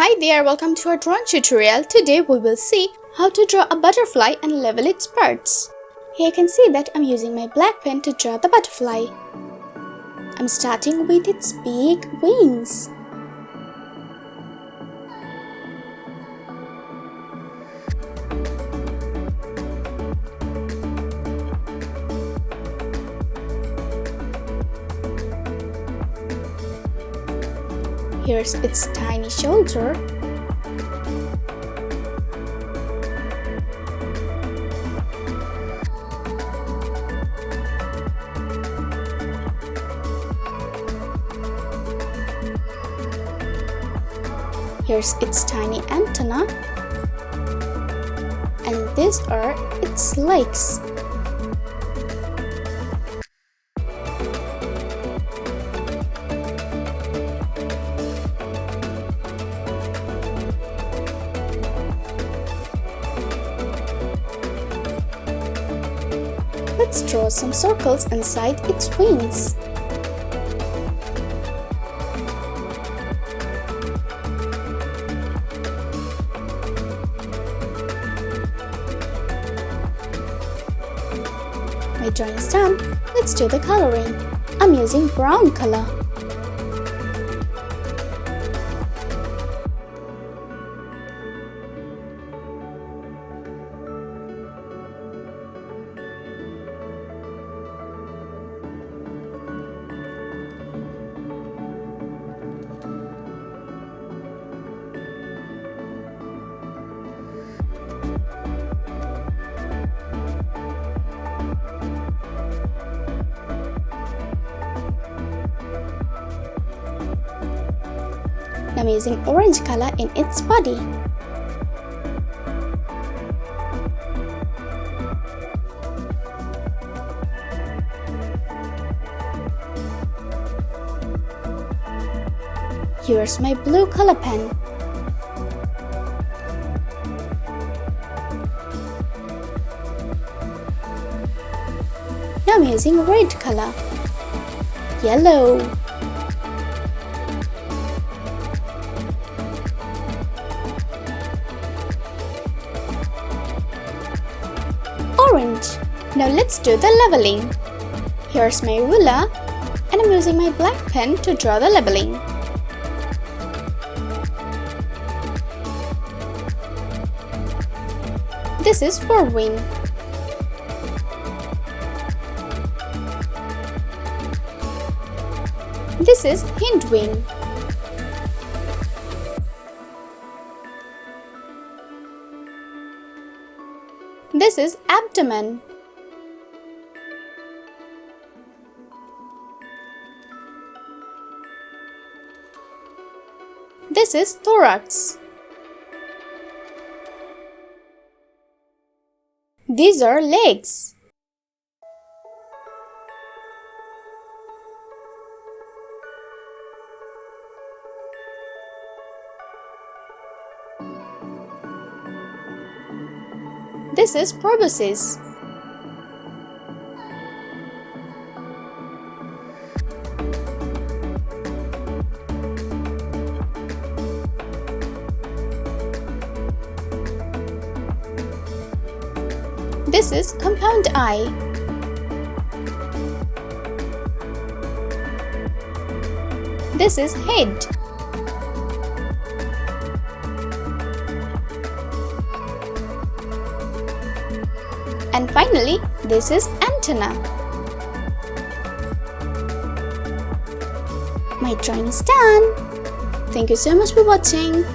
Hi there, welcome to our drawing tutorial. Today we will see how to draw a butterfly and level its parts. Here you can see that I'm using my black pen to draw the butterfly. I'm starting with its big wings. Here's its tiny shoulder. Here's its tiny antenna. And these are its legs. Let's draw some circles inside its wings. My drawing is done. Let's do the coloring. I'm using brown color. I'm using orange color in its body. Here's my blue color pen. Now I'm using red color. Yellow. Orange. Now let's do the leveling. Here's my ruler and I'm using my black pen to draw the leveling. This is for wing. This is hind wing. This is abdomen. This is thorax. These are legs. This is proboscis. This is compound eye. This is head. And finally, this is antenna. My drawing is done. Thank you so much for watching.